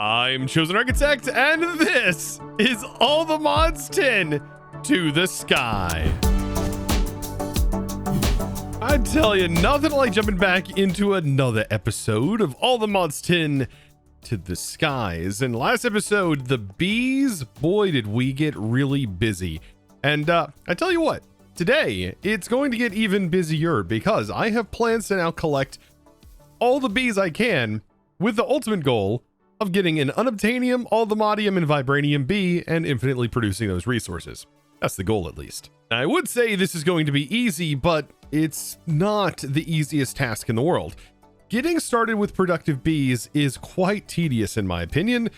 I'm ChosenArchitect, and this is all the mods 10 to the sky. I tell you, nothing like jumping back into another episode of all the mods 10 to the skies. In last episode, the bees, boy, did we get really busy. And I tell you what, today it's going to get even busier because I have plans to now collect all the bees I can with the ultimate goal of getting an Unobtainium, Allthemodium, and Vibranium bee and infinitely producing those resources. That's the goal, at least. Now, I would say this is going to be easy, but it's not the easiest task in the world. Getting started with productive bees is quite tedious in my opinion,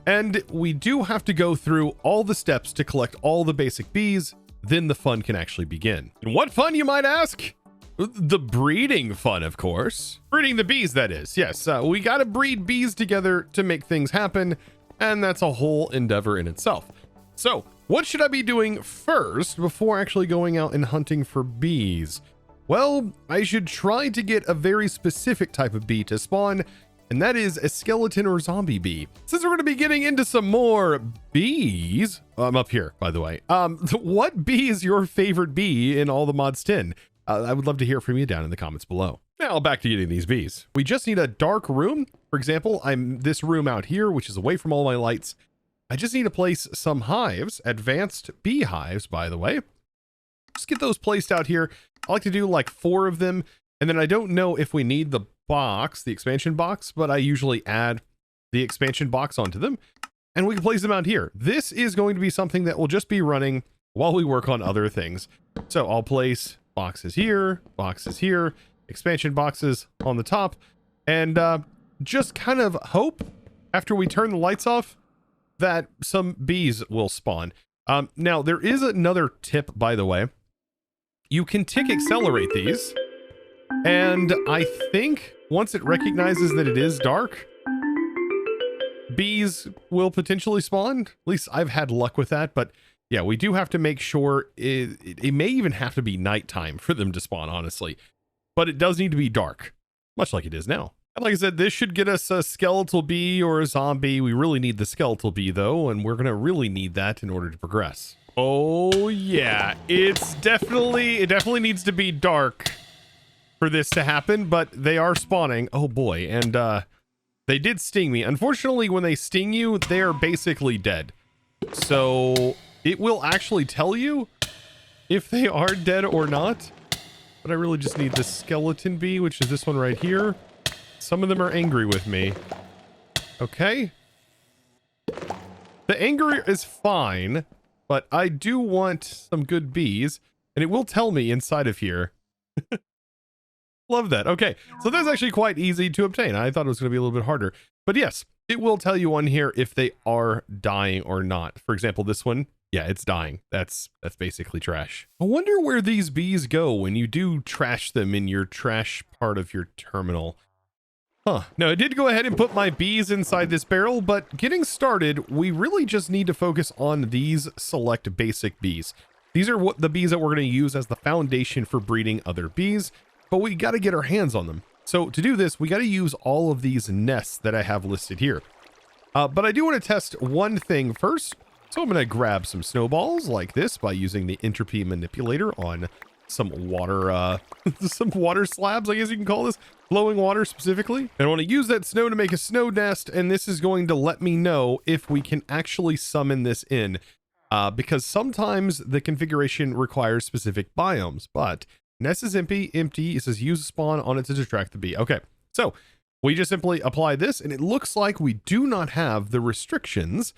and we do have to go through all the steps to collect all the basic bees, then the fun can actually begin. And what fun, you might ask? The breeding fun, of course. Breeding the bees, that is. Yes, we gotta breed bees together to make things happen, and that's a whole endeavor in itself. So, what should I be doing first before actually going out and hunting for bees? Well, I should try to get a very specific type of bee to spawn, and that is a skeleton or zombie bee. Since we're going to be getting into some more bees, I'm up here, by the way. What bee is your favorite bee in all the mods 10? I would love to hear from you down in the comments below. Now back to getting these bees. We just need a dark room. For example, I'm this room out here, which is away from all my lights. I just need to place some hives, advanced bee hives, by the way. Just get those placed out here. I like to do like 4 of them. And then I don't know if we need the box, the expansion box, but I usually add the expansion box onto them and we can place them out here. This is going to be something that will just be running while we work on other things. So I'll place boxes here, expansion boxes on the top, and just kind of hope after we turn the lights off that some bees will spawn. Now there is another tip, by the way. You can tick accelerate these, and I think once it recognizes that it is dark, bees will potentially spawn. At least I've had luck with that, but yeah, we do have to make sure it may even have to be nighttime for them to spawn, honestly. But it does need to be dark, much like it is now. And like I said, this should get us a skeletal bee or a zombie. We really need the skeletal bee, though, and we're going to really need that in order to progress. Oh, yeah. It definitely needs to be dark for this to happen, but they are spawning. Oh, boy. And they did sting me. Unfortunately, when they sting you, they are basically dead. So it will actually tell you if they are dead or not. But I really just need the skeleton bee, which is this one right here. Some of them are angry with me. Okay. The anger is fine, but I do want some good bees, and it will tell me inside of here. Love that. Okay, so that's actually quite easy to obtain. I thought it was going to be a little bit harder, but yes, it will tell you on here if they are dying or not. For example, this one, yeah, it's dying. That's basically trash. I wonder where these bees go when you do trash them in your trash part of your terminal. Huh. Now, I did go ahead and put my bees inside this barrel, but getting started, we really just need to focus on these select basic bees. These are what the bees that we're going to use as the foundation for breeding other bees, but we got to get our hands on them. So to do this, we got to use all of these nests that I have listed here. But I do want to test one thing first. So I'm going to grab some snowballs like this by using the entropy manipulator on some water, some water slabs, I guess you can call this, flowing water specifically. And I want to use that snow to make a snow nest, and this is going to let me know if we can actually summon this in, because sometimes the configuration requires specific biomes, but nest is empty. It says use spawn on it to distract the bee. Okay, so we just simply apply this, and it looks like we do not have the restrictions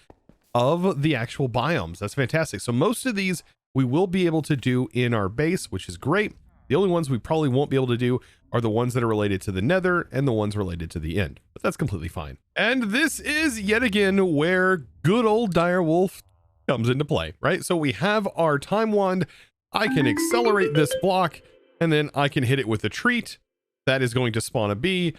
of the actual biomes. That's fantastic. So most of these we will be able to do in our base, which is great. The only ones we probably won't be able to do are the ones that are related to the Nether and the ones related to the end, but that's completely fine. And this is yet again where good old Direwolf comes into play, right? So we have our time wand. I can accelerate this block, and then I can hit it with a treat. That is going to spawn a bee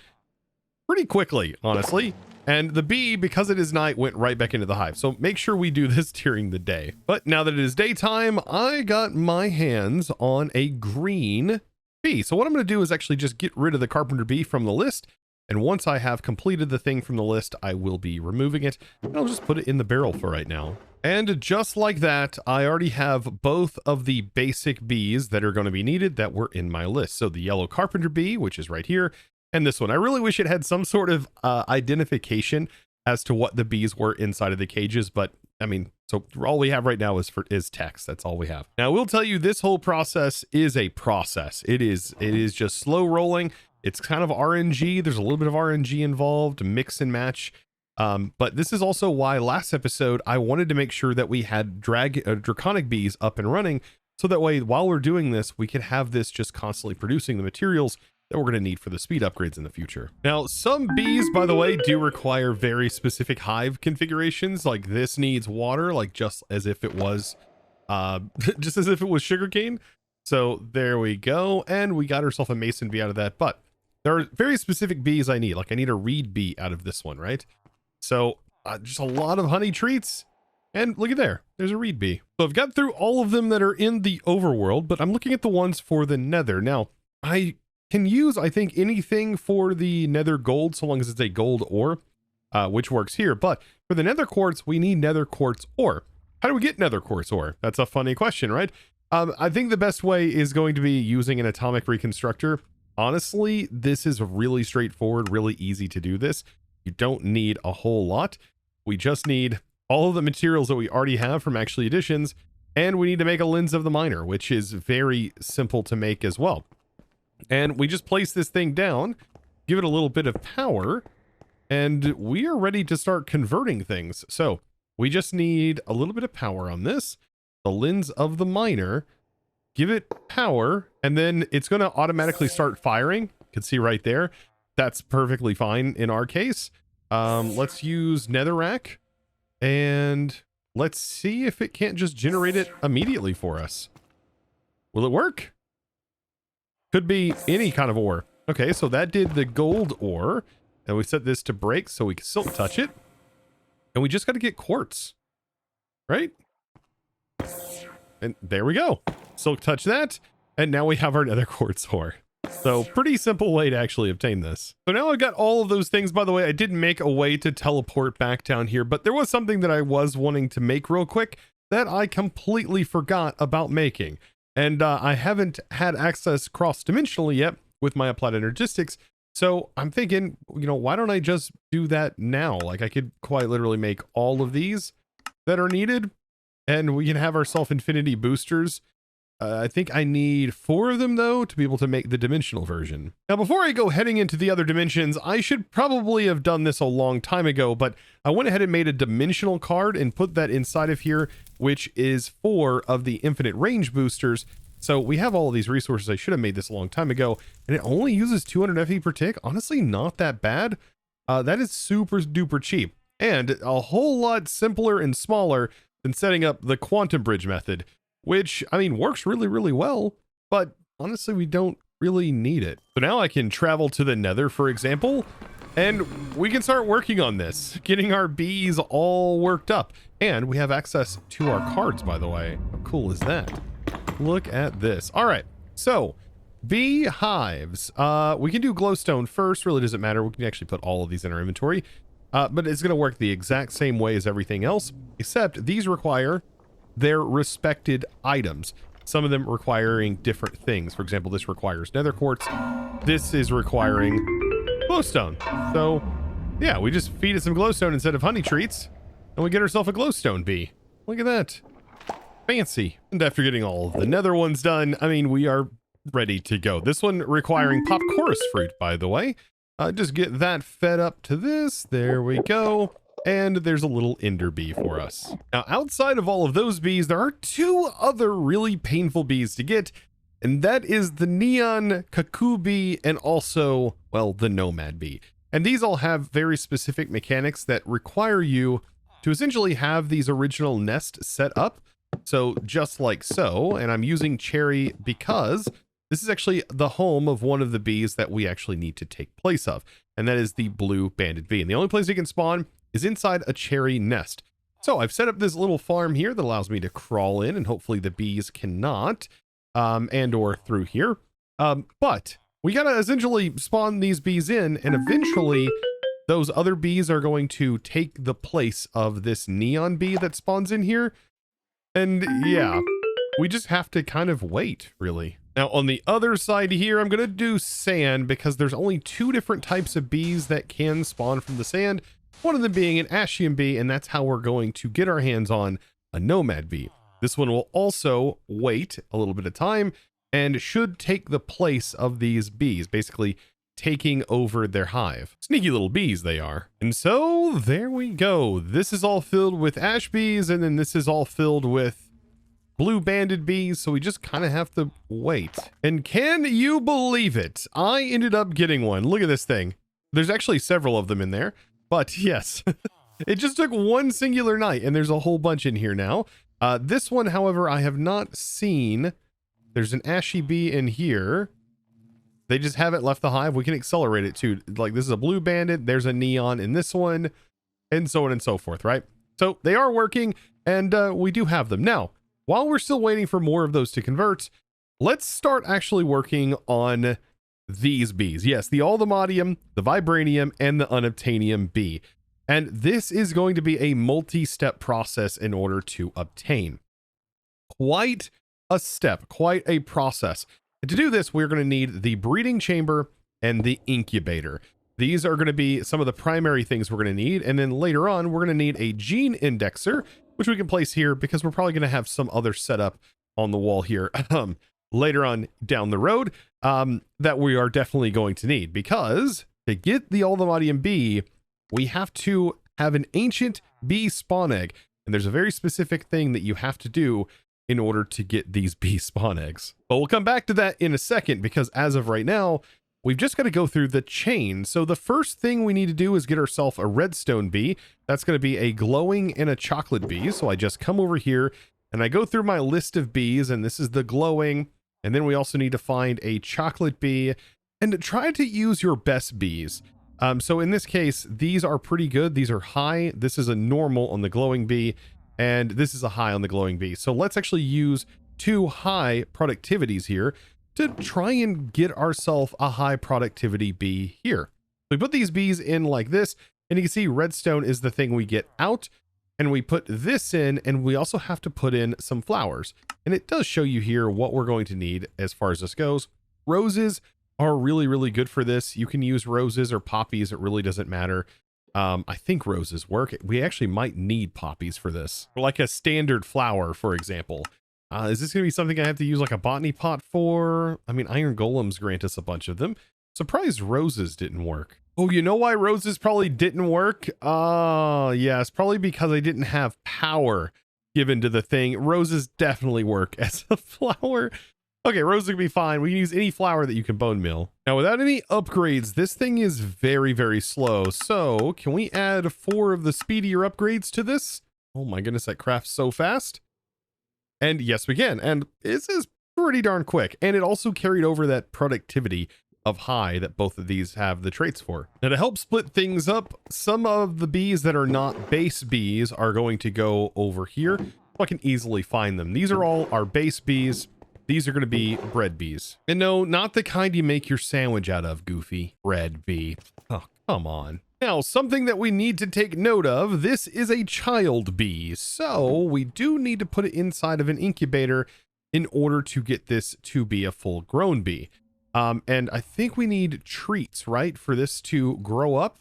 pretty quickly, honestly. And the bee, because it is night, went right back into the hive. So make sure we do this during the day. But now that it is daytime, I got my hands on a green bee. So what I'm going to do is actually just get rid of the carpenter bee from the list And once I have completed the thing from the list, I will be removing it. And I'll just put it in the barrel for right now. And just like that, I already have both of the basic bees that are going to be needed that were in my list. So the yellow carpenter bee, which is right here, and this one. I really wish it had some sort of identification as to what the bees were inside of the cages, but I mean, so all we have right now is text. That's all we have. Now, I will tell you, this whole process is a process. It is just slow rolling. It's kind of RNG. There's a little bit of RNG involved, mix and match. But this is also why last episode I wanted to make sure that we had draconic bees up and running, so that way while we're doing this, we could have this just constantly producing the materials that we're going to need for the speed upgrades in the future. Now, some bees, by the way, do require very specific hive configurations. Like this needs water, like just as if it was just as if it was sugarcane. So there we go, and we got ourselves a mason bee out of that. But there are very specific bees I need. Like I need a reed bee out of this one, right? So just a lot of honey treats, and look at there's a reed bee. So I've got through all of them that are in the overworld, but I'm looking at the ones for the nether. Now, I can use, I think, anything for the nether gold, so long as it's a gold ore, which works here. But for the nether quartz, we need nether quartz ore. How do we get nether quartz ore? That's a funny question, right? I think the best way is going to be using an atomic reconstructor. Honestly, this is really straightforward, really easy to do this. You don't need a whole lot. We just need all of the materials that we already have from Actually Additions, and we need to make a lens of the miner, which is very simple to make as well. And we just place this thing down, give it a little bit of power, and we are ready to start converting things. So we just need a little bit of power on this, the lens of the miner, give it power, and then it's going to automatically start firing. You can see right there. That's perfectly fine in our case. Let's use netherrack, and let's see if it can't just generate it immediately for us. Will it work? Could be any kind of ore. Okay, so that did the gold ore, and we set this to break so we can silk touch it, and we just got to get quartz, right? And there we go. Silk touch that, and now we have our nether quartz ore. So pretty simple way to actually obtain this. So now I've got all of those things. By the way, I did make a way to teleport back down here, but there was something that I was wanting to make real quick that I completely forgot about making. And I haven't had access cross-dimensionally yet with my applied energistics. So I'm thinking, you know, why don't I just do that now? Like I could quite literally make all of these that are needed, and we can have ourselves infinity boosters. I think I need 4 of them, though, to be able to make the dimensional version. Now, before I go heading into the other dimensions, I should probably have done this a long time ago, but I went ahead and made a dimensional card and put that inside of here, which is 4 of the infinite range boosters. So we have all of these resources. I should have made this a long time ago, and it only uses 200 FE per tick. Honestly, not that bad. That is super duper cheap, and a whole lot simpler and smaller than setting up the quantum bridge method, which, I mean, works really, really well, but honestly, we don't really need it. So now I can travel to the nether, for example, and we can start working on this, getting our bees all worked up. And we have access to our cards, by the way. How cool is that? Look at this. All right, so bee hives. We can do glowstone first. Really doesn't matter. We can actually put all of these in our inventory, but it's going to work the exact same way as everything else, except these require their respected items. Some of them requiring different things. For example, this requires nether quartz. This is requiring glowstone. So yeah, we just feed it some glowstone instead of honey treats, and we get ourselves a glowstone bee. Look at that. Fancy. And after getting all of the nether ones done, I mean, we are ready to go. This one requiring pop chorus fruit, by the way. Just get that fed up to this. There we go. And there's a little ender bee for us. Now, outside of all of those bees, there are 2 other really painful bees to get, and that is the neon cuckoo bee and also, well, the nomad bee. And these all have very specific mechanics that require you to essentially have these original nests set up. So just like so, and I'm using cherry because this is actually the home of one of the bees that we actually need to take place of, and that is the blue banded bee. And the only place it can spawn is inside a cherry nest. So I've set up this little farm here that allows me to crawl in, and hopefully the bees cannot, and or through here. But we gotta essentially spawn these bees in, and eventually those other bees are going to take the place of this neon bee that spawns in here. And yeah, we just have to kind of wait, really. Now on the other side here, I'm gonna do sand because there's only 2 different types of bees that can spawn from the sand. One of them being an Ashian bee, and that's how we're going to get our hands on a nomad bee. This one will also wait a little bit of time and should take the place of these bees, basically taking over their hive. Sneaky little bees they are. And so there we go. This is all filled with ash bees, and then this is all filled with blue banded bees, so we just kind of have to wait. And can you believe it? I ended up getting one. Look at this thing. There's actually several of them in there, but yes, it just took one singular night, and there's a whole bunch in here now. This one, however, I have not seen. There's an ashy bee in here. They just haven't left the hive. We can accelerate it too. Like, this is a blue banded, there's a neon in this one, and so on and so forth, right? So they are working, and we do have them. Now, while we're still waiting for more of those to convert, let's start actually working on these bees. Yes, the Unobtainium, the Vibranium, and the Unobtainium bee. And this is going to be a multi-step process in order to obtain. Quite a step, quite a process. And to do this, we're going to need the breeding chamber and the incubator. These are going to be some of the primary things we're going to need. And then later on, we're going to need a gene indexer, which we can place here because we're probably going to have some other setup on the wall here later on down the road that we are definitely going to need, because to get the Unobtainium bee, we have to have an ancient bee spawn egg. And there's a very specific thing that you have to do in order to get these bee spawn eggs. But we'll come back to that in a second, because as of right now, we've just got to go through the chain. So the first thing we need to do is get ourselves a redstone bee. That's going to be a glowing and a chocolate bee. So I just come over here and I go through my list of bees, and this is the glowing. And then we also need to find a chocolate bee and try to use your best bees. So in this case, these are pretty good. These are high. This is a normal on the glowing bee, and this is a high on the glowing bee. So let's actually use 2 high productivities here to try and get ourselves a high productivity bee here. We put these bees in like this, and you can see redstone is the thing we get out, and we put this in, and we also have to put in some flowers. And it does show you here what we're going to need as far as this goes. Roses are really, really good for this. You can use roses or poppies. It really doesn't matter. I think roses work. We actually might need poppies for this. Or like a standard flower, for example. Is this going to be something I have to use like a botany pot for? I mean, iron golems grant us a bunch of them. Surprised roses didn't work. Oh, you know why roses probably didn't work? Yes, probably because I didn't have power given to the thing. Roses definitely work as a flower. Okay, roses can be fine. We can use any flower that you can bone meal. Now, without any upgrades, this thing is very, very slow. So can we add 4 of the speedier upgrades to this? Oh my goodness, that crafts so fast. And yes, we can. And this is pretty darn quick. And it also carried over that productivity of high that both of these have the traits for. Now, to help split things up, some of the bees that are not base bees are going to go over here. So I can easily find them. These are all our base bees. These are going to be bread bees. And no, not the kind you make your sandwich out of, Goofy. Bread bee. Oh, come on. Now, something that we need to take note of, this is a child bee. So we do need to put it inside of an incubator in order to get this to be a full grown bee. And I think we need treats, right? For this to grow up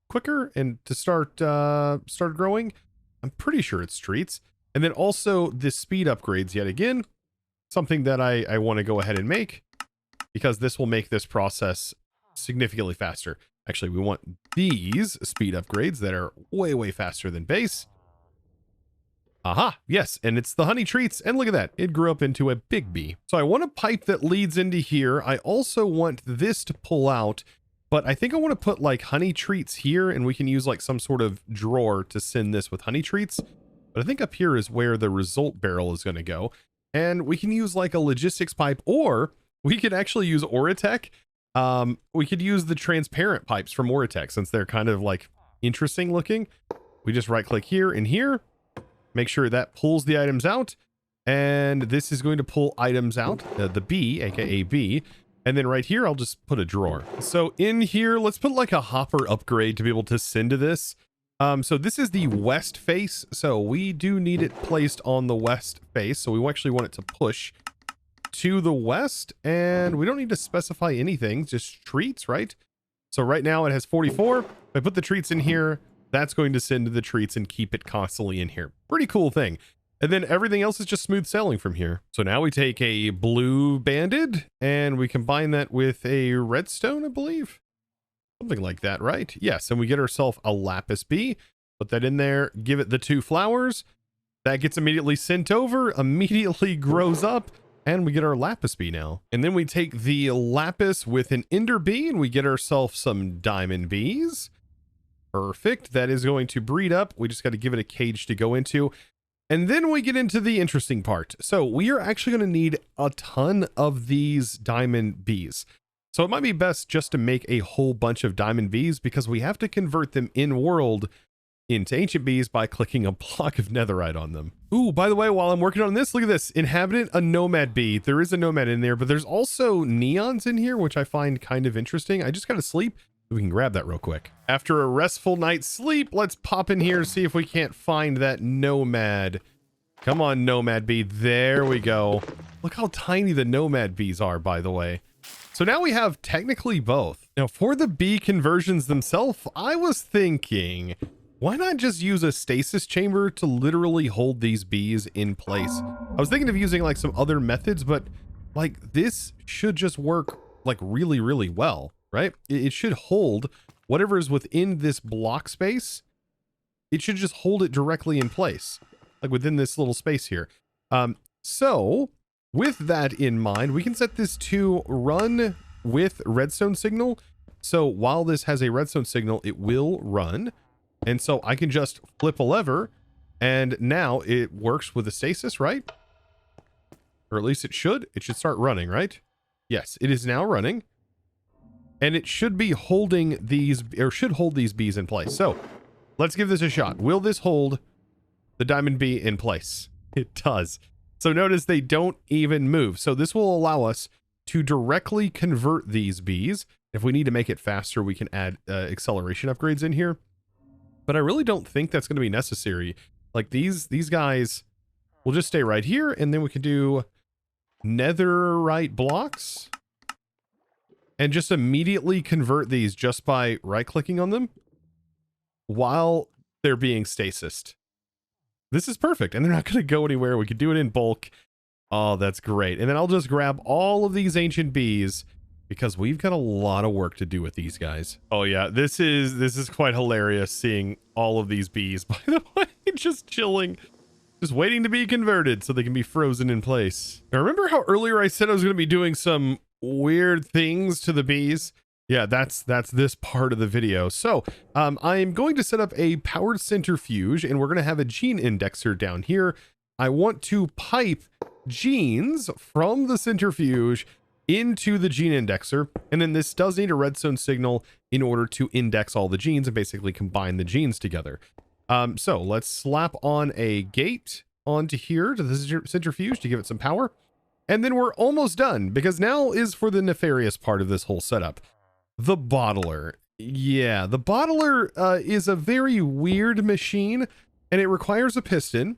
quicker and to start growing. I'm pretty sure it's treats. And then also the speed upgrades yet again. Something that I want to go ahead and make, because this will make this process significantly faster. Actually, we want these speed upgrades that are way, way faster than base. Aha, yes, and it's the honey treats, and look at that. It grew up into a big bee. So I want a pipe that leads into here. I also want this to pull out, but I think I want to put like honey treats here, and we can use like some sort of drawer to send this with honey treats. But I think up here is where the result barrel is going to go. And we can use like a logistics pipe, or we could actually use Auratech. We could use the transparent pipes from Auratech, since they're kind of like interesting looking. We just right click here and here, make sure that pulls the items out. And this is going to pull items out, the B, aka B. And then right here, I'll just put a drawer. So in here, let's put like a hopper upgrade to be able to send to this. So this is the west face. So we do need it placed on the west face. So we actually want it to push to the west, and we don't need to specify anything, just treats, right? So right now it has 44. If I put the treats in here, that's going to send to the treats and keep it constantly in here. Pretty cool thing. And then everything else is just smooth sailing from here. So now we take a blue banded and we combine that with a redstone, I believe. Something like that, right? Yes, and we get ourselves a lapis bee. Put that in there, give it the 2 flowers. That gets immediately sent over, immediately grows up, and we get our lapis bee now. And then we take the lapis with an ender bee and we get ourselves some diamond bees. Perfect. That is going to breed up. We just got to give it a cage to go into. And then we get into the interesting part. So we are actually going to need a ton of these diamond bees. So it might be best just to make a whole bunch of diamond bees because we have to convert them in world into ancient bees by clicking a block of netherite on them. Ooh, by the way, while I'm working on this, look at this. Inhabitant, a nomad bee. There is a nomad in there, but there's also neons in here, which I find kind of interesting. I just got to sleep. We can grab that real quick. After a restful night's sleep, let's pop in here and see if we can't find that nomad. Come on, nomad bee. There we go. Look how tiny the nomad bees are, by the way. So now we have technically both. Now for the bee conversions themselves, I was thinking, why not just use a stasis chamber to literally hold these bees in place? I was thinking of using like some other methods, but like this should just work like really, really well. Right? It should hold whatever is within this block space. It should just hold it directly in place, like within this little space here. So with that in mind, we can set this to run with redstone signal. So while this has a redstone signal, it will run. And so I can just flip a lever and now it works with the stasis, right? Or at least it should. It should start running, right? Yes, it is now running. And it should be holding these, or should hold these bees in place. So let's give this a shot. Will this hold the diamond bee in place? It does. So notice they don't even move. So this will allow us to directly convert these bees. If we need to make it faster, we can add acceleration upgrades in here. But I really don't think that's going to be necessary. Like these guys will just stay right here. And then we can do netherite blocks. And just immediately convert these just by right-clicking on them while they're being stasised. This is perfect, and they're not going to go anywhere. We could do it in bulk. Oh, that's great. And then I'll just grab all of these ancient bees because we've got a lot of work to do with these guys. Oh yeah, this is quite hilarious seeing all of these bees, by the way, just chilling. Just waiting to be converted so they can be frozen in place. Now, remember how earlier I said I was going to be doing some weird things to the bees? Yeah, that's this part of the video. So I'm going to set up a powered centrifuge and we're going to have a gene indexer down here. I want to pipe genes from the centrifuge into the gene indexer. And then this does need a redstone signal in order to index all the genes and basically combine the genes together. So let's slap on a gate onto here to the centrifuge to give it some power. And then we're almost done because now is for the nefarious part of this whole setup. The bottler. Yeah, the bottler is a very weird machine and it requires a piston.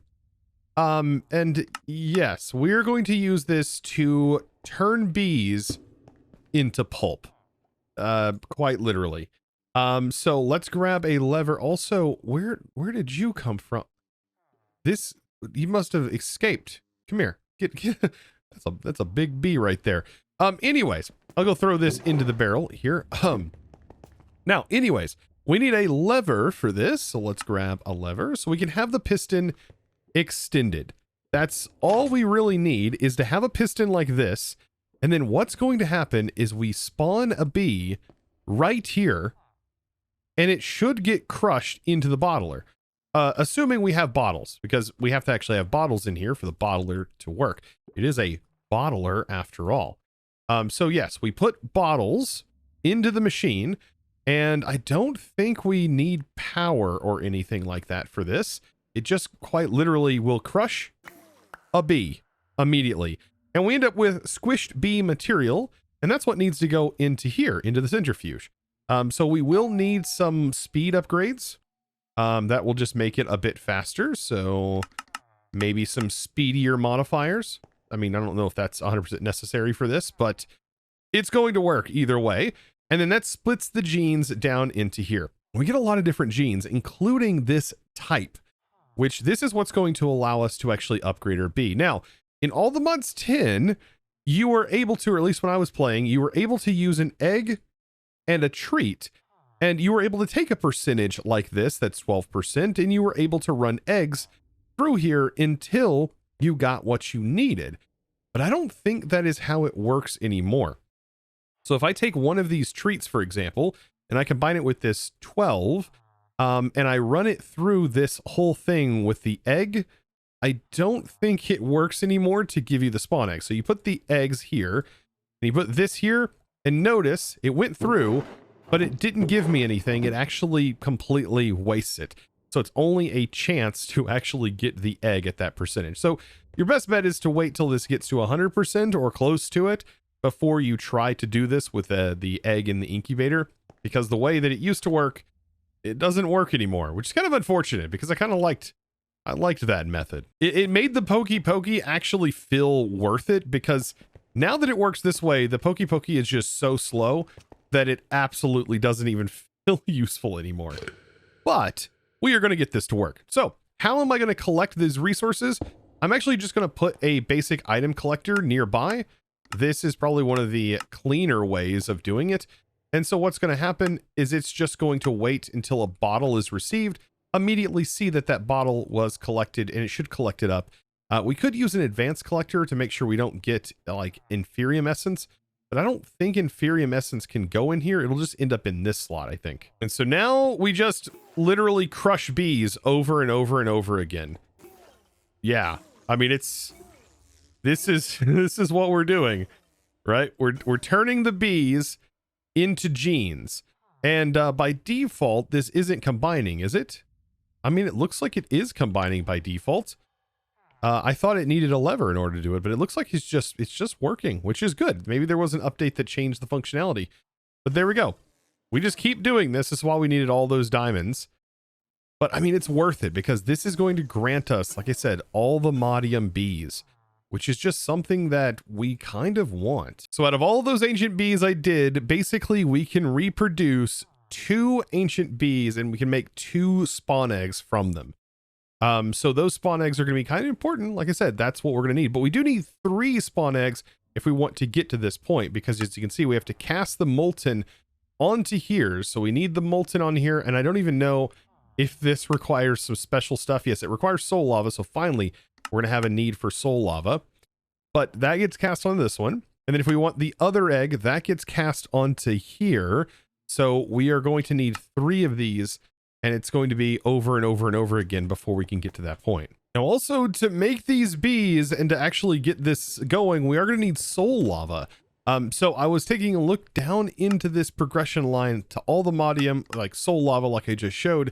And yes, we're going to use this to turn bees into pulp. Quite literally. So let's grab a lever. Also, where did you come from? This, you must have escaped. Come here. Get that's a big bee right there. Anyways, I'll go throw this into the barrel here. Now, anyways, we need a lever for this. So let's grab a lever so we can have the piston extended. That's all we really need, is to have a piston like this. And then what's going to happen is we spawn a bee right here and it should get crushed into the bottler. Assuming we have bottles, because we have to actually have bottles in here for the bottler to work. It is a bottler after all. So yes, we put bottles into the machine, and I don't think we need power or anything like that for this. It just quite literally will crush a bee immediately. And we end up with squished bee material, And that's what needs to go into here, into the centrifuge. So we will need some speed upgrades. That will just make it a bit faster. So maybe some speedier modifiers. I mean, I don't know if that's 100% necessary for this, but it's going to work either way. And then that splits the genes down into here. We get a lot of different genes, including this type, which this is what's going to allow us to actually upgrade our bee. Now, in all the mods 10, you were able to, or at least when I was playing, you were able to use an egg and a treat. And you were able to take a percentage like this, that's 12%, and you were able to run eggs through here until you got what you needed. But I don't think that is how it works anymore. So if I take one of these treats, for example, and I combine it with this 12, and I run it through this whole thing with the egg, I don't think it works anymore to give you the spawn egg. So you put the eggs here, and you put this here, and notice it went through, but it didn't give me anything. It actually completely wastes it. So it's only a chance to actually get the egg at that percentage. So your best bet is to wait till this gets to 100% or close to it before you try to do this with the egg in the incubator, because the way that it used to work, it doesn't work anymore, which is kind of unfortunate because I liked that method. It made the Pokey actually feel worth it, because now that it works this way, the Pokey is just so slow that it absolutely doesn't even feel useful anymore. But we are going to get this to work. So how am I going to collect these resources? I'm actually just going to put a basic item collector nearby. This is probably one of the cleaner ways of doing it. And so what's going to happen is it's just going to wait until a bottle is received, immediately see that that bottle was collected, and it should collect it up. We could use an advanced collector to make sure we don't get like Inferium Essence, but I don't think Inferium Essence can go in here. It'll just end up in this slot, I think. And so now we just literally crush bees over and over and over again. Yeah, I mean, this is what we're doing, right? We're turning the bees into genes, and by default, this isn't combining, is it? I mean, it looks like it is combining by default. I thought it needed a lever in order to do it, but it looks like it's just working, which is good. Maybe there was an update that changed the functionality, but there we go. We just keep doing this. This is why we needed all those diamonds. But I mean, it's worth it because this is going to grant us, like I said, all the Modium bees, which is just something that we kind of want. So out of all of those ancient bees I did, basically we can reproduce 2 ancient bees and we can make 2 spawn eggs from them. So those spawn eggs are going to be kind of important. Like I said, that's what we're going to need, but we do need 3 spawn eggs if we want to get to this point, because as you can see, we have to cast the molten onto here. So we need the molten on here. And I don't even know if this requires some special stuff. Yes, it requires soul lava. So finally we're going to have a need for soul lava, but that gets cast on this one. And then if we want the other egg, that gets cast onto here. So we are going to need 3 of these, and it's going to be over and over and over again before we can get to that point. Now, also to make these bees and to actually get this going, we are going to need soul lava. So I was taking a look down into this progression line to all the Modium, like soul lava, like I just showed.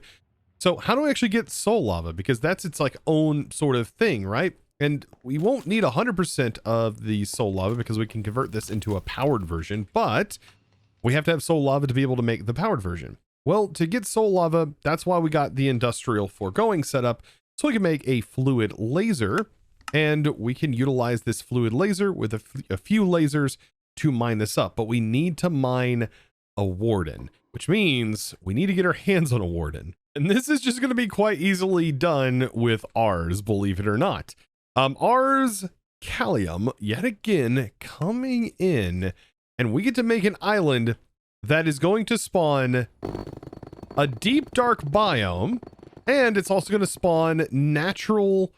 So how do I actually get soul lava? Because that's its like own sort of thing, right? And we won't need 100% of the soul lava because we can convert this into a powered version, but we have to have soul lava to be able to make the powered version. Well, to get soul lava, that's why we got the industrial foregoing setup, so we can make a fluid laser, and we can utilize this fluid laser with a few lasers to mine this up. But we need to mine a warden, which means we need to get our hands on a warden. And this is just going to be quite easily done with ours, believe it or not. Ours Callium, yet again, coming in, and we get to make an island that is going to spawn a deep dark biome, and it's also going to spawn natural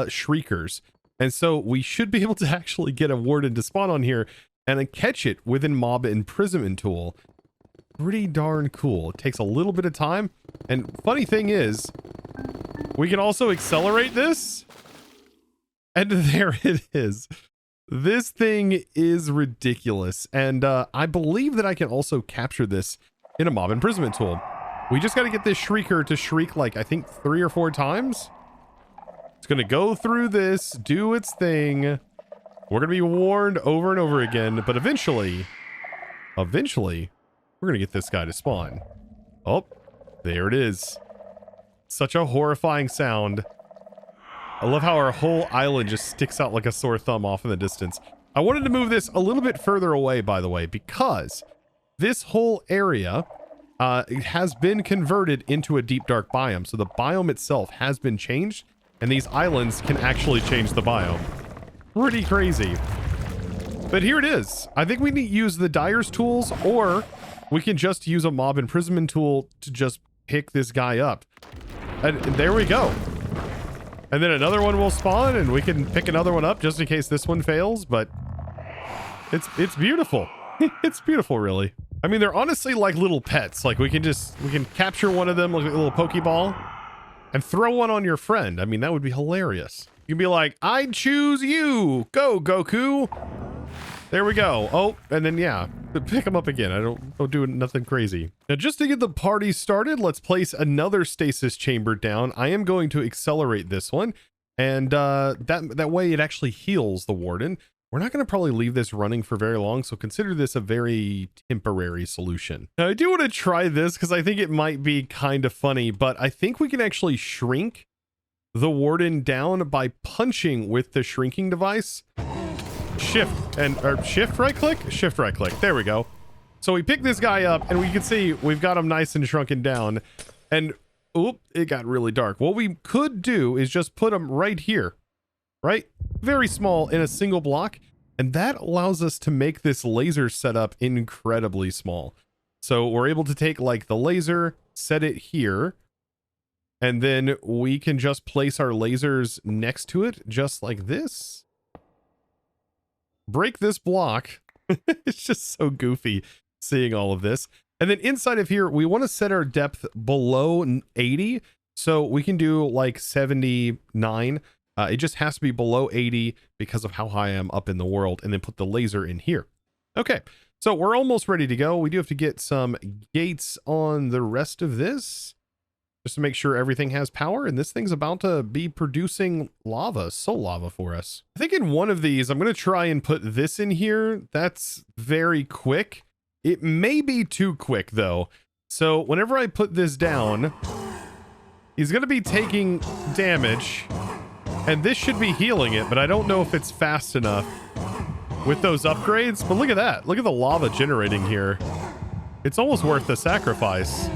shriekers. And so we should be able to actually get a warden to spawn on here and then catch it within mob imprisonment tool. Pretty darn cool. It takes a little bit of time, and funny thing is we can also accelerate this, and there it is. This thing is ridiculous, and I believe that I can also capture this in a mob imprisonment tool. We just got to get this shrieker to shriek like I think 3 or 4 times. It's going to go through this, do its thing. We're going to be warned over and over again, but eventually, we're going to get this guy to spawn. Oh, there it is. Such a horrifying sound. I love how our whole island just sticks out like a sore thumb off in the distance. I wanted to move this a little bit further away, by the way, because this whole area has been converted into a deep dark biome. So the biome itself has been changed, and these islands can actually change the biome. Pretty crazy. But here it is. I think we need to use the Dyer's tools, or we can just use a mob imprisonment tool to just pick this guy up. And there we go. And then another one will spawn, and we can pick another one up just in case this one fails, but it's beautiful. It's beautiful, really. I mean, they're honestly like little pets. Like we can capture one of them like a little Pokeball and throw one on your friend. I mean, that would be hilarious. You'd be like, I'd choose you. Go, Goku. There we go. Oh, and then, yeah, pick them up again. I don't do nothing crazy. Now, just to get the party started, let's place another stasis chamber down. I am going to accelerate this one, and that way it actually heals the warden. We're not going to probably leave this running for very long, so consider this a very temporary solution. Now, I do want to try this because I think it might be kind of funny, but I think we can actually shrink the warden down by punching with the shrinking device. Shift right click. There we go. So we pick this guy up, and we can see we've got him nice and shrunken down. And oop, it got really dark. What we could do is just put him right here, right? Very small in a single block, and that allows us to make this laser setup incredibly small. So we're able to take like the laser, set it here, and then we can just place our lasers next to it, just like this. Break this block. It's just so goofy seeing all of this. And then inside of here, we want to set our depth below 80. So we can do like 79. It just has to be below 80 because of how high I am up in the world, and then put the laser in here. Okay, so we're almost ready to go. We do have to get some gates on the rest of this, just to make sure everything has power, and this thing's about to be producing lava, soul lava for us. I think in one of these, I'm going to try and put this in here. That's very quick. It may be too quick, though. So whenever I put this down, he's going to be taking damage, and this should be healing it, but I don't know if it's fast enough with those upgrades. But look at that. Look at the lava generating here. It's almost worth the sacrifice.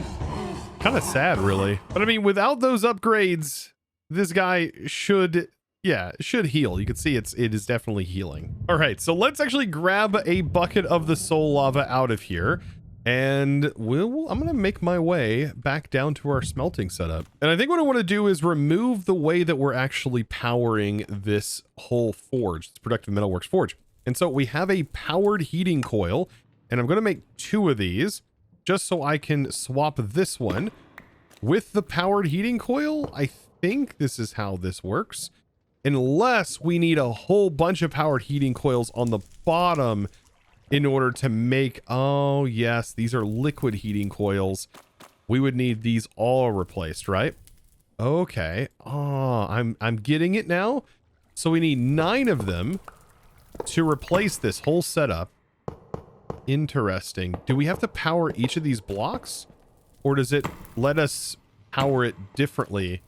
Kind of sad, really. But I mean, without those upgrades, this guy should heal. You can see it is definitely healing. All right, so let's actually grab a bucket of the soul lava out of here, and I'm gonna make my way back down to our smelting setup. And I think what I want to do is remove the way that we're actually powering this whole forge, this productive metalworks forge. And so we have a powered heating coil, and I'm gonna make 2 of these, just so I can swap this one with the powered heating coil. I think this is how this works. Unless we need a whole bunch of powered heating coils on the bottom in order to make, oh yes, these are liquid heating coils. We would need these all replaced, right? Okay. Oh, I'm getting it now. So we need 9 of them to replace this whole setup. Interesting. Do we have to power each of these blocks, or does it let us power it differently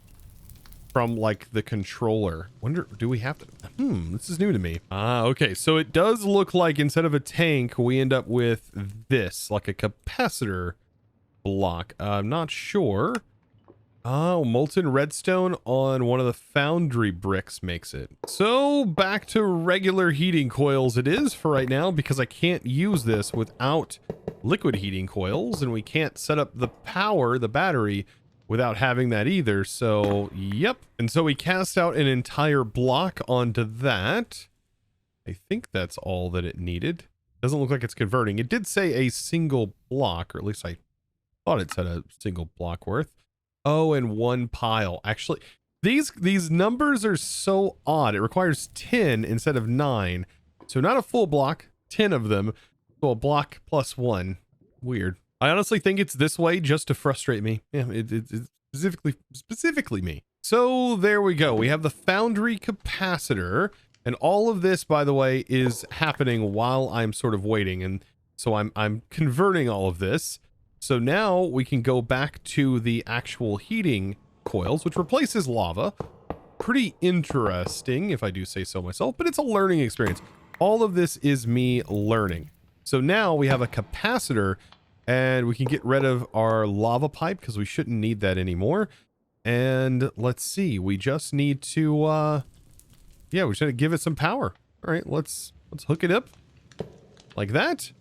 from like the controller? Wonder, do we have to? This is new to me. Okay, so it does look like instead of a tank, we end up with this, like a capacitor block. I'm not sure. Oh, molten redstone on one of the foundry bricks makes it. So back to regular heating coils it is for right now, because I can't use this without liquid heating coils, and we can't set up the power, the battery, without having that either. So, yep. And so we cast out an entire block onto that. I think that's all that it needed. Doesn't look like it's converting. It did say a single block, or at least I thought it said a single block worth. Oh, and 1 pile. Actually, these numbers are so odd. It requires 10 instead of 9. So not a full block, 10 of them. So a block plus 1. Weird. I honestly think it's this way just to frustrate me. Yeah, it's specifically me. So there we go. We have the foundry capacitor, And all of this, by the way, is happening while I'm sort of waiting. And so I'm converting all of this. So now we can go back to the actual heating coils, which replaces lava. Pretty interesting, if I do say so myself, but it's a learning experience. All of this is me learning. So now we have a capacitor, and we can get rid of our lava pipe because we shouldn't need that anymore. And let's see, we just need to, yeah, we should give it some power. All right, let's hook it up like that.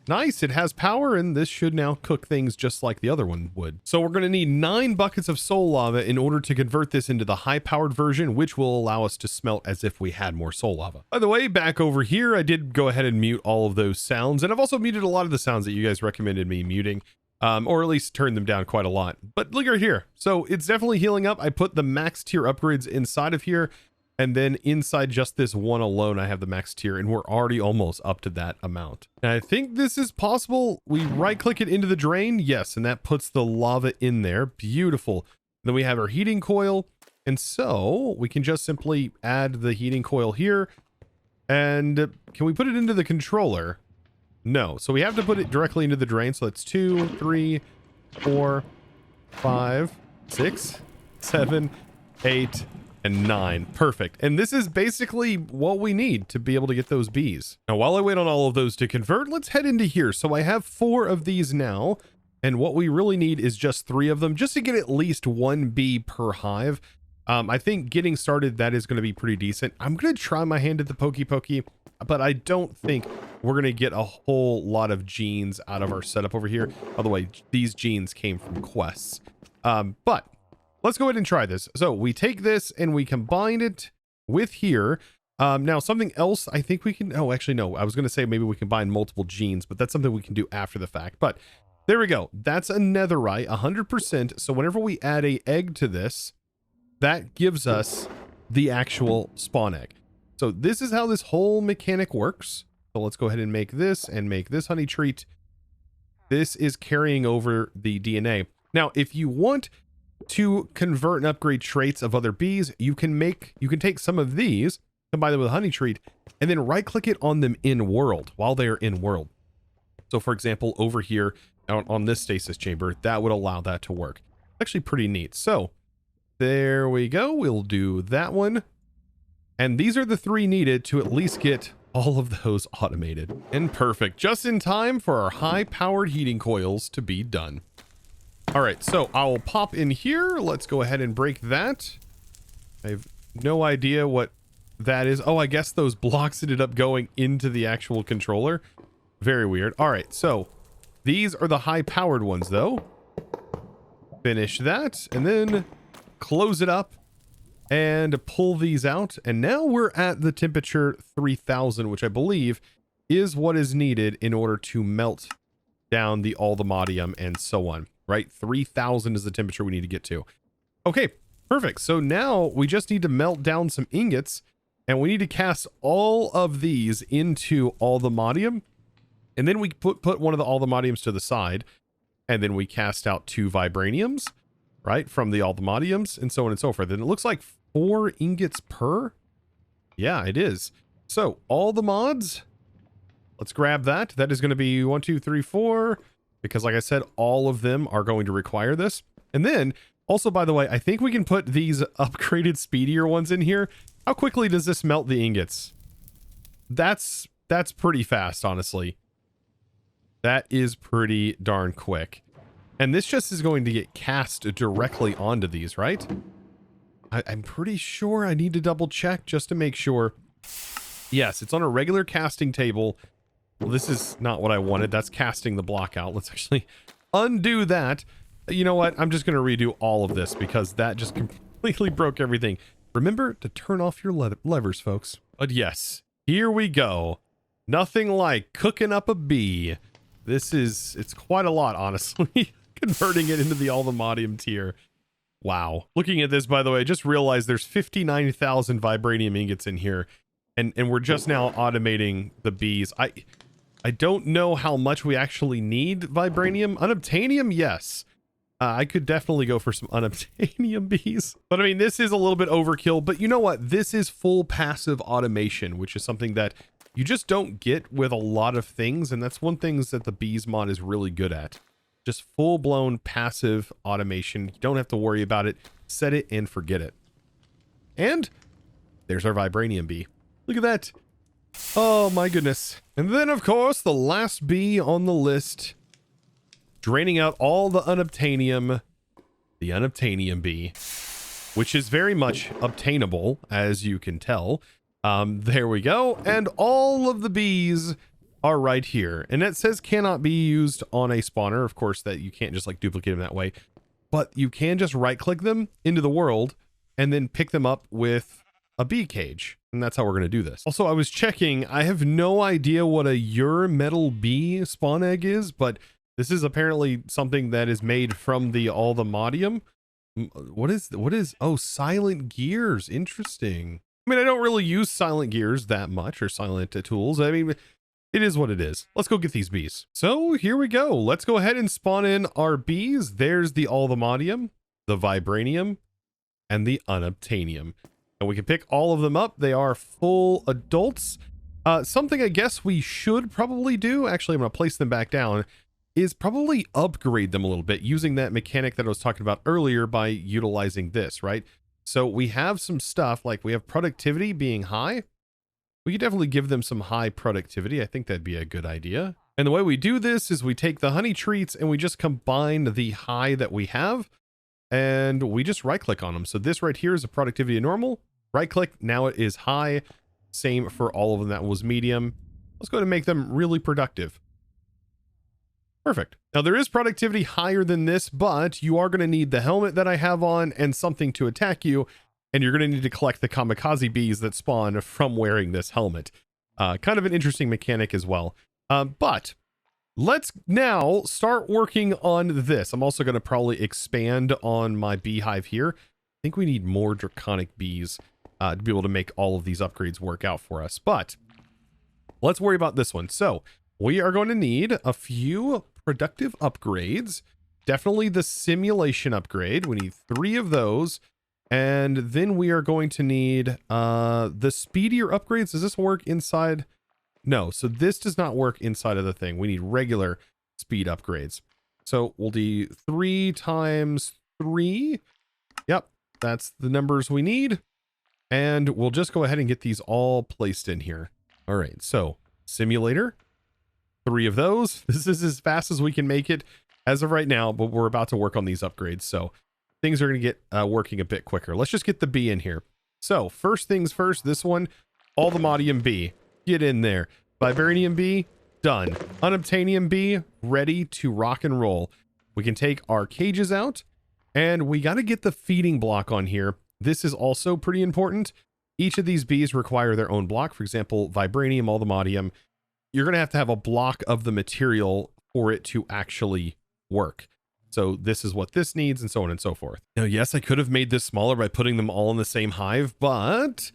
Nice, it has power, and this should now cook things just like the other one would. So we're going to need 9 buckets of soul lava in order to convert this into the high-powered version, which will allow us to smelt as if we had more soul lava. By the way, back over here, I did go ahead and mute all of those sounds, and I've also muted a lot of the sounds that you guys recommended me muting, or at least turned them down quite a lot. But look right here. So it's definitely healing up. I put the max tier upgrades inside of here, and then inside just this one alone, I have the max tier, and we're already almost up to that amount. And I think this is possible. We right click it into the drain. Yes. And that puts the lava in there. Beautiful. Then we have our heating coil. And so we can just simply add the heating coil here. And can we put it into the controller? No. So we have to put it directly into the drain. So that's 2, 3, 4, 5, 6, 7, 8, and 9. Perfect. And this is basically what we need to be able to get those bees. Now, while I wait on all of those to convert, let's head into here. So I have 4 of these now, and what we really need is just 3 of them, just to get at least 1 bee per hive. I think getting started, that is going to be pretty decent. I'm going to try my hand at the pokey, but I don't think we're going to get a whole lot of genes out of our setup over here. By the way, these genes came from quests. But let's go ahead and try this. So we take this and we combine it with here. Now something else I think we can, oh, actually, no, I was going to say maybe we combine multiple genes, but that's something we can do after the fact. But there we go. That's a netherite, 100%. So whenever we add a egg to this, that gives us the actual spawn egg. So this is how this whole mechanic works. So let's go ahead and make this honey treat. This is carrying over the DNA. Now, if you want to convert and upgrade traits of other bees, you can take some of these, combine them with a honey treat, and then right click it on them in world while they're in world. So for example, over here on this stasis chamber, that would allow that to work. Actually pretty neat. So there we go. We'll do that one. And these are the 3 needed to at least get all of those automated. And perfect. Just in time for our high-powered heating coils to be done. All right, so I'll pop in here. Let's go ahead and break that. I have no idea what that is. Oh, I guess those blocks ended up going into the actual controller. Very weird. All right, so these are the high-powered ones, though. Finish that, and then close it up and pull these out. And now we're at the temperature 3000, which I believe is what is needed in order to melt down the Unobtainium and so on. Right? 3000 is the temperature we need to get to. Okay, perfect. So now we just need to melt down some ingots, and we need to cast all of these into Unobtainium. And then we put one of the Unobtainiums to the side, and then we cast out 2 vibraniums, right, from the Unobtainiums, and so on and so forth. And it looks like 4 ingots per. Yeah, it is. So all the mods, let's grab that. That is going to be 1, 2, 3, 4. Because like I said, all of them are going to require this. And then also, by the way, I think we can put these upgraded speedier ones in here. How quickly does this melt the ingots? That's pretty fast, honestly. That is pretty darn quick. And this just is going to get cast directly onto these, right? I'm pretty sure. I need to double check just to make sure. Yes, it's on a regular casting table. Well, this is not what I wanted. That's casting the block out. Let's actually undo that. You know what? I'm just going to redo all of this because that just completely broke everything. Remember to turn off your levers, folks. But yes, here we go. Nothing like cooking up a bee. It's quite a lot, honestly. Converting it into the Unobtainium tier. Wow. Looking at this, by the way, I just realized there's 59,000 vibranium ingots in here. And we're just now automating the bees. I don't know how much we actually need vibranium. Unobtainium, yes. I could definitely go for some unobtainium bees. But I mean, this is a little bit overkill. But you know what? This is full passive automation, which is something that you just don't get with a lot of things. And that's one thing that the bees mod is really good at. Just full-blown passive automation. You don't have to worry about it. Set it and forget it. And there's our vibranium bee. Look at that. Oh my goodness. And then, of course, the last bee on the list, draining out all the unobtainium, the unobtainium bee, which is very much obtainable, as you can tell. There we go. And all of the bees are right here. And it says cannot be used on a spawner. Of course, that you can't just like duplicate them that way, but you can just right click them into the world and then pick them up with a bee cage. And that's how we're going to do this. Also, I was checking. I have no idea what a Ur metal bee spawn egg is, but this is apparently something that is made from the Althemodium. What is, oh, silent gears. Interesting. I mean, I don't really use silent gears that much, or silent tools. I mean, it is what it is. Let's go get these bees. So here we go. Let's go ahead and spawn in our bees. There's the Althemodium, the vibranium, and the unobtainium. And we can pick all of them up. They are full adults. Something I guess we should probably do, actually I'm going to place them back down, is probably upgrade them a little bit using that mechanic that I was talking about earlier by utilizing this, right? So we have some stuff, like we have productivity being high. We could definitely give them some high productivity. I think that'd be a good idea. And the way we do this is we take the honey treats and we just combine the high that we have and we just right click on them. So this right here is a productivity normal. Right click, now it is high. Same for all of them that was medium. Let's go ahead and make them really productive. Perfect. Now there is productivity higher than this, but you are going to need the helmet that I have on and something to attack you. And you're going to need to collect the kamikaze bees that spawn from wearing this helmet. Kind of an interesting mechanic as well. But let's now start working on this. I'm also going to probably expand on my beehive here. I think we need more draconic bees to be able to make all of these upgrades work out for us. But let's worry about this one. So we are going to need a few productive upgrades. Definitely the simulation upgrade. We need 3 of those. And then we are going to need the speedier upgrades. Does this work inside? No, so this does not work inside of the thing. We need regular speed upgrades. So we'll do 3 times 3. Yep, that's the numbers we need. And we'll just go ahead and get these all placed in here. All right, so simulator, 3 of those. This is as fast as we can make it as of right now, but we're about to work on these upgrades. So things are going to get working a bit quicker. Let's just get the bee in here. So first things first, this one, Althemodium bee, get in there. Vibranium bee, done. Unobtainium bee, ready to rock and roll. We can take our cages out and we got to get the feeding block on here. This is also pretty important. Each of these bees require their own block. For example, vibranium, Althemodium, you're going to have a block of the material for it to actually work. So this is what this needs and so on and so forth. Now, yes, I could have made this smaller by putting them all in the same hive, but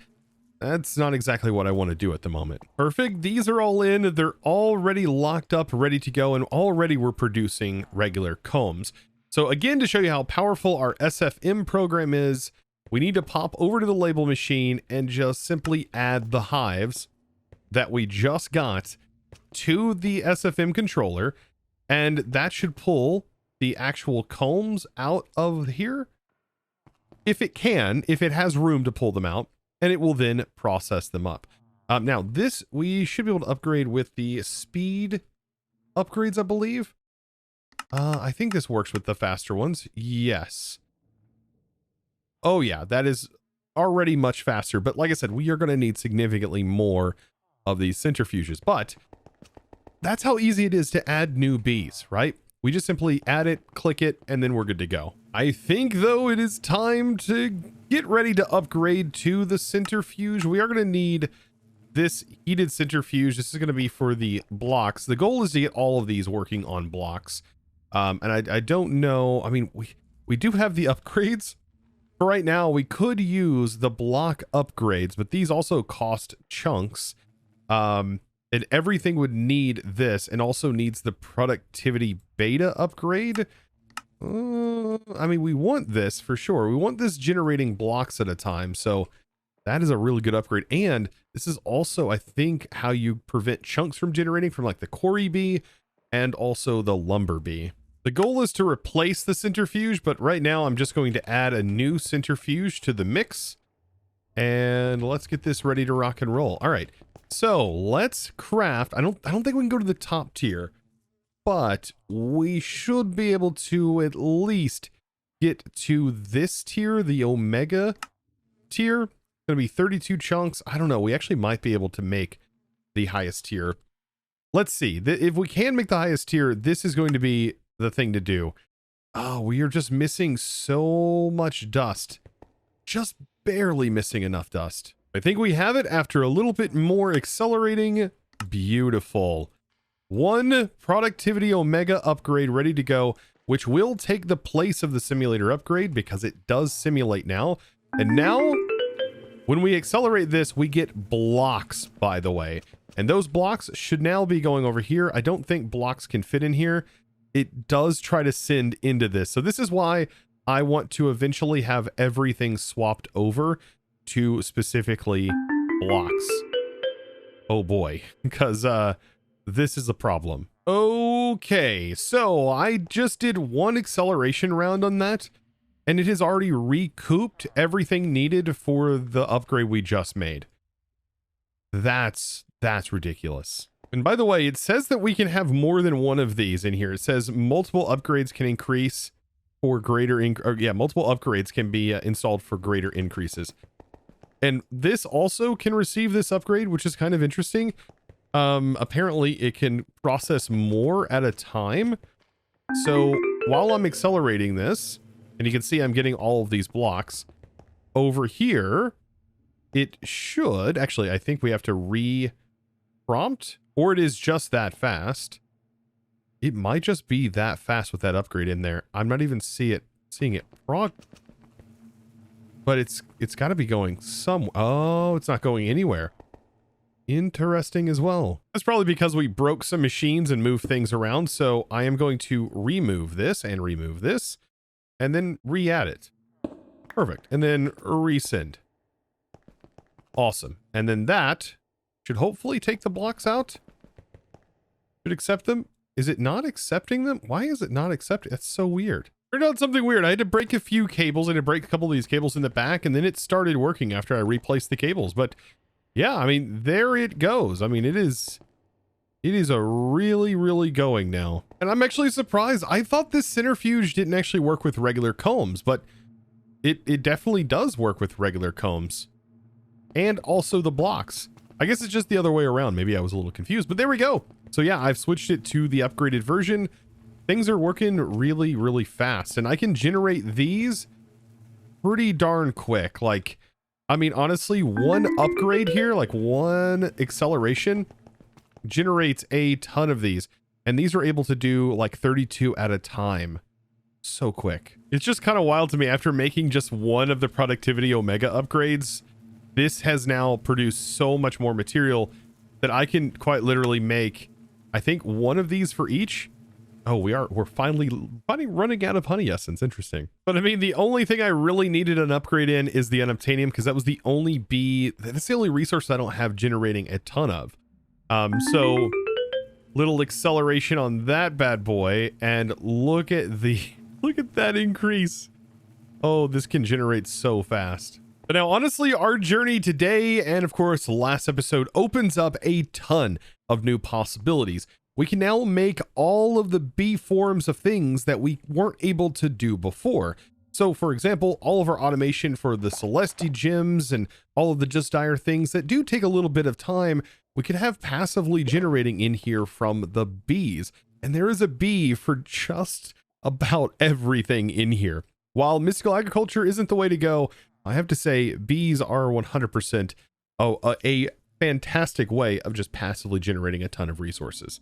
that's not exactly what I want to do at the moment. Perfect. These are all in. They're already locked up, ready to go, and already we're producing regular combs. So again, to show you how powerful our SFM program is, we need to pop over to the label machine and just simply add the hives that we just got to the SFM controller, and that should pull the actual combs out of here, if it can, if it has room to pull them out, and it will then process them up. Now this, we should be able to upgrade with the speed upgrades, I believe. I think this works with the faster ones. Yes. Oh yeah, that is already much faster. But like I said, we are going to need significantly more of these centrifuges. But that's how easy it is to add new bees, right? We just simply add it, click it, and then we're good to go. I think, though, it is time to get ready to upgrade to the centrifuge. We are going to need this heated centrifuge. This is going to be for the blocks. The goal is to get all of these working on blocks. And I don't know. I mean, we do have the upgrades. For right now, we could use the block upgrades, but these also cost chunks. And everything would need this, and also needs the productivity beta upgrade. I mean, we want this for sure. We want this generating blocks at a time. So that is a really good upgrade. And this is also, I think, how you prevent chunks from generating from like the quarry bee and also the lumber bee. The goal is to replace the centrifuge, but right now I'm just going to add a new centrifuge to the mix. And let's get this ready to rock and roll. All right. So let's craft. I don't think we can go to the top tier, but we should be able to at least get to this tier, the Omega tier. It's going to be 32 chunks. I don't know. We actually might be able to make the highest tier. Let's see. If we can make the highest tier, this is going to be the thing to do. Oh, we are just missing so much dust. Just barely missing enough dust. I think we have it after a little bit more accelerating. Beautiful. One productivity Omega upgrade ready to go, which will take the place of the simulator upgrade because it does simulate now. And now, when we accelerate this, we get blocks, by the way. And those blocks should now be going over here. I don't think blocks can fit in here. It does try to send into this. So this is why I want to eventually have everything swapped over to specifically blocks. Oh boy, because this is a problem. Okay, so I just did one acceleration round on that, and it has already recouped everything needed for the upgrade we just made. That's ridiculous. And by the way, it says that we can have more than one of these in here. It says multiple upgrades can increase for greater, multiple upgrades can be installed for greater increases. And this also can receive this upgrade, which is kind of interesting. Apparently it can process more at a time. So while I'm accelerating this, and you can see I'm getting all of these blocks over here, it should actually, I think we have to re-prompt, or it is just that fast. It might just be that fast with that upgrade in there. I'm not even seeing it prog, but it's got to be going some. Oh, it's not going anywhere. Interesting as well. That's probably because we broke some machines and moved things around. So I am going to remove this and then re-add it. Perfect. And then resend. Awesome. And then that should hopefully take the blocks out. Should accept them. Is it not accepting them? Why is it not accepting? That's so weird. Turned out something weird. I had to break a few cables. I had to break a couple of these cables in the back, and then it started working after I replaced the cables. But yeah, I mean, there it goes. I mean, it is a really going now. And I'm actually surprised. I thought this centrifuge didn't actually work with regular combs, but it definitely does work with regular combs. And also the blocks. I guess it's just the other way around. Maybe I was a little confused, but there we go. So yeah, I've switched it to the upgraded version. Things are working really fast, and I can generate these pretty darn quick. Like, I mean, honestly, one upgrade here, like one acceleration, generates a ton of these, and these are able to do like 32 at a time. So quick. It's just kind of wild to me. After making just one of the productivity Omega upgrades, this has now produced so much more material that I can quite literally make, I think, one of these for each. Oh, we're finally running out of honey essence. Interesting. But I mean, the only thing I really needed an upgrade in is the Unobtainium, because that was the only bee. That's the only resource I don't have generating a ton of. So little acceleration on that bad boy, and look at that increase. Oh, this can generate so fast. But now, honestly, our journey today, and of course last episode, opens up a ton of new possibilities. We can now make all of the bee forms of things that we weren't able to do before. So, for example, all of our automation for the Celesti gems and all of the Just Dire things that do take a little bit of time, we could have passively generating in here from the bees. And there is a bee for just about everything in here. While mystical agriculture isn't the way to go, I have to say bees are 100% a fantastic way of just passively generating a ton of resources.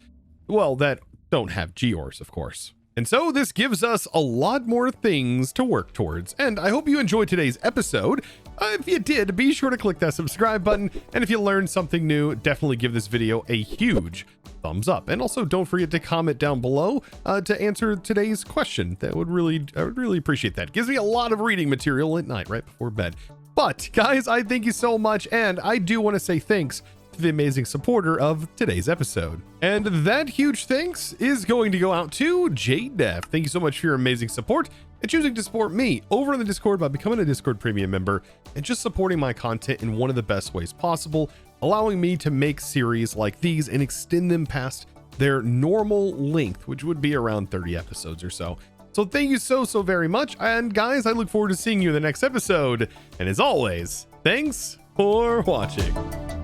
Well, that don't have gears, of course. And so this gives us a lot more things to work towards. And I hope you enjoyed today's episode. If you did, be sure to click that subscribe button. And if you learned something new, definitely give this video a huge thumbs up. And also don't forget to comment down below to answer today's question. I would really appreciate that. It gives me a lot of reading material at night, right before bed. But guys, I thank you so much. And I do want to say thanks to the amazing supporter of today's episode. And that huge thanks is going to go out to JDef. Thank you so much for your amazing support and choosing to support me over in the Discord by becoming a Discord premium member and just supporting my content in one of the best ways possible, allowing me to make series like these and extend them past their normal length, which would be around 30 episodes or so. So thank you so very much. And guys, I look forward to seeing you in the next episode. And as always, thanks for watching.